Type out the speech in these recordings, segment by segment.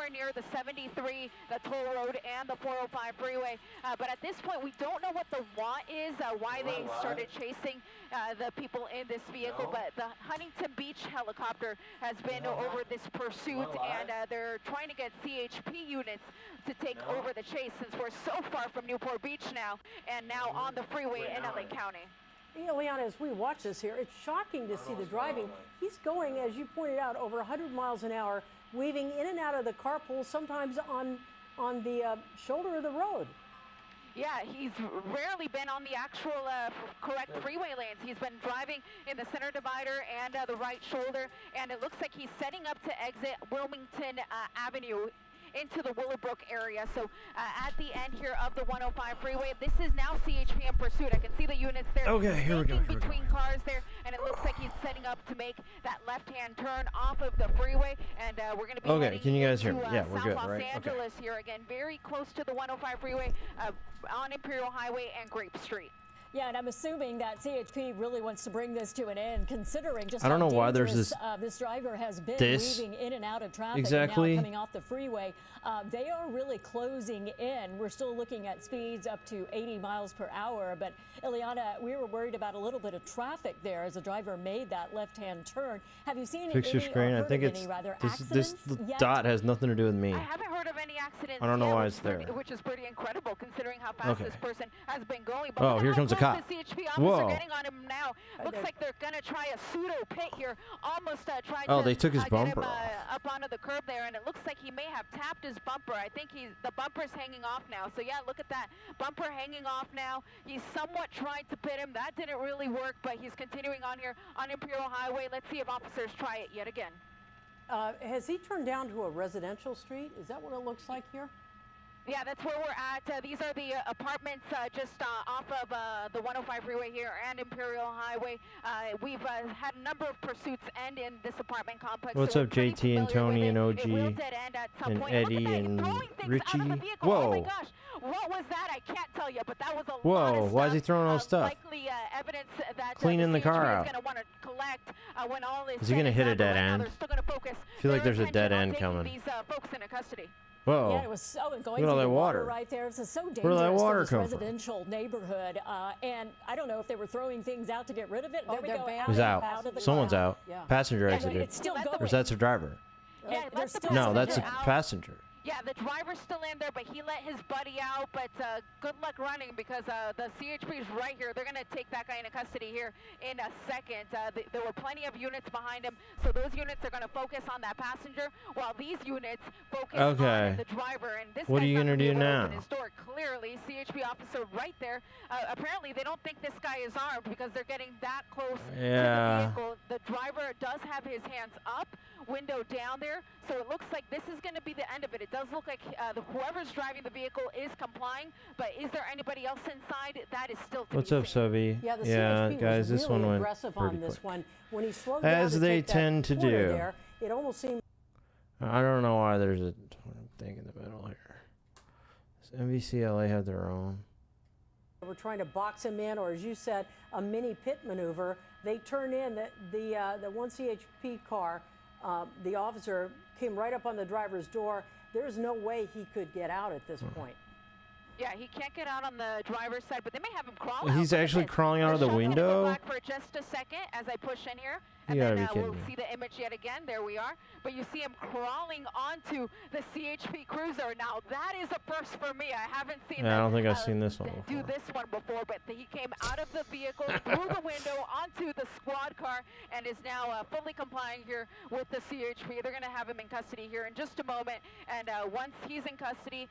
nowhere near the 73, the toll road, and the 405 freeway. But at this point, we don't know what the want is, why they started chasing the people in this vehicle. But the Huntington Beach helicopter has been over this pursuit, and they're trying to get CHP units to take over the chase, since we're so far from Newport Beach now, and now on the freeway in LA County. Ileana, as we watch this here, it's shocking to see the driving. He's going, as you pointed out, over 100 miles an hour, weaving in and out of the carpool, sometimes on the shoulder of the road. Yeah, he's rarely been on the actual correct freeway lanes. He's been driving in the center divider and the right shoulder, and it looks like he's setting up to exit Wilmington Avenue into the Willowbrook area. So at the end here of the 105 freeway, this is now CHP in pursuit. I can see the units there. Okay, here we go. Between cars there, and it looks like he's setting up to make that left-hand turn off of the freeway. And we're going to be okay. Can you guys hear me? Yeah, we're South good, Los right? Angeles here again, very close to the 105 freeway on Imperial Highway and Grape Street. Yeah, and I'm assuming that CHP really wants to bring this to an end, considering just I don't how know why there's dangerous, this driver has been this weaving in and out of traffic exactly and now coming off the freeway. They are really closing in. We're still looking at speeds up to 80 miles per hour. But Ileana, we were worried about a little bit of traffic there as the driver made that left-hand turn. Have you seen Fix any your screen? or I heard think of it's any, rather, this dot has nothing to do with me. I haven't heard of any accidents. I don't know yet, why it's there. Which is pretty incredible considering how fast this person has been going. But oh, here comes a cop. The CHP officer getting on him now. Looks like they're going to try a pseudo pit here. Almost tried to they took his bumper get him, up onto the curb there, and it looks like he may have tapped his bumper. I think the bumper's hanging off now. So yeah, look at that bumper hanging off now. He's somewhat tried to pit him. That didn't really work, but he's continuing on here on Imperial Highway. Let's see if officers try it yet again. Has he turned down to a residential street? Is that what it looks like here? Yeah, that's where we're at. These are the apartments just off of the 105 freeway here and Imperial Highway. We've had a number of pursuits end in this apartment complex. What's up, JT and Tony and OG and Eddie and Richie? Whoa. Oh my gosh, what was that? I can't tell you, but that was a Whoa, lot of why is he throwing all stuff? Likely evidence that cleaning the car out. Is going to want to collect when all is he going to hit a dead right end? They're still going to focus. I feel like there's a dead end coming. These folks into custody. Whoa. Yeah, it was so going Look at all through that the water right there. It's so dangerous Where did that water for this come residential neighborhood. And I don't know if they were throwing things out to get rid of it. There we go. Who's out? Someone's out. Yeah. Passenger exited. It's still going. Or is that the driver? Yeah, No, that's a passenger. Yeah, the driver's still in there, but he let his buddy out. But good luck running because the CHP is right here. They're going to take that guy into custody here in a second. There were plenty of units behind him, so those units are going to focus on that passenger, while these units focus on the driver. And this what are you going to do now? His door. Clearly, CHP officer right there. Apparently, they don't think this guy is armed because they're getting that close to the vehicle. The driver does have his hands up, window down there, so it looks like this is going to be the end of it. It does look like whoever's driving the vehicle is complying, but is there anybody else inside? That is still to be What's up, seen. Subby? Yeah, the CHP guys, was this really one went aggressive pretty on this quick. one. When he slowed As down they take that tend to corner do. there, it almost seemed. I don't know why there's a thing in the middle here. Does NBCLA have their own? We're trying to box him in, or as you said, a mini pit maneuver. They turn in the one CHP car. The officer came right up on the driver's door. There's no way he could get out at this point. Yeah, he can't get out on the driver's side, but they may have him crawl out. He's actually crawling out of the window? Back for just a second as I push in here. You And gotta then be kidding we'll me. see the image yet again. There we are. But you see him crawling onto the CHP Cruiser. Now, that is a first for me. I haven't seen Yeah, I don't think I've seen this one do before. this one before, but he came out of the vehicle, through the window, onto the squad car, and is now fully complying here with the CHP. They're going to have him in custody here in just a moment. And once he's in custody,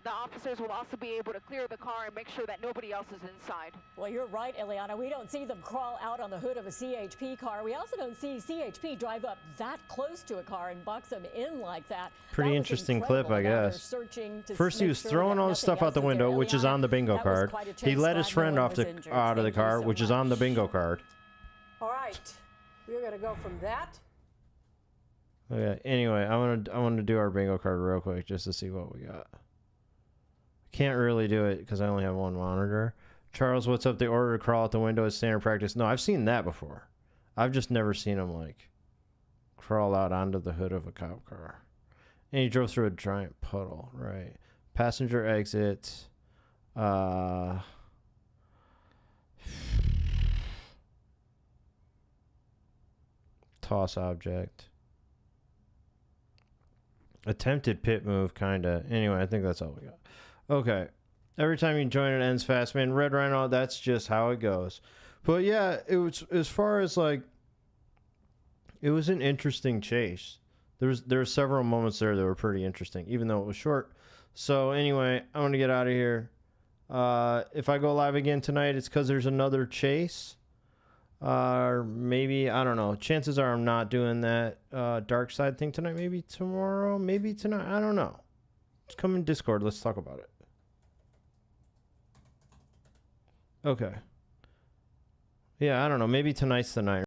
the officers will also be able to clear the car and make sure that nobody else is inside. Well, you're right, Ileana. We don't see them crawl out on the hood of a CHP car. We also don't see CHP drive up that close to a car and box them in like that. Pretty That was interesting clip, incredible. I Now they're guess. searching to First, he make was sure throwing that all the nothing stuff out else the is there. window, which is Ileana, on the bingo that was card. quite a He chase. let his Glad no friend one off was the injured. out of the Thank you car, so which is on the much. bingo card. All right, we're going to go from that. Okay. Anyway, I want to do our bingo card real quick just to see what we got. Can't really do it because I only have one monitor. Charles, what's up? The order to crawl out the window is standard practice. No, I've seen that before. I've just never seen him like crawl out onto the hood of a cop car. And he drove through a giant puddle, right? Passenger exit. Toss object. Attempted pit move, kinda. Anyway, I think that's all we got. Okay. Every time you join, it ends fast, man. Red Rhino, that's just how it goes. But yeah, it was, as far as like, it was an interesting chase. There were several moments there that were pretty interesting, even though it was short. So anyway, I'm gonna get out of here. If I go live again tonight, it's because there's another chase. Or maybe, I don't know. Chances are I'm not doing that dark side thing tonight. Maybe tomorrow, maybe tonight. I don't know. Just come in Discord. Let's talk about it. Okay. Yeah, I don't know. Maybe tonight's the night.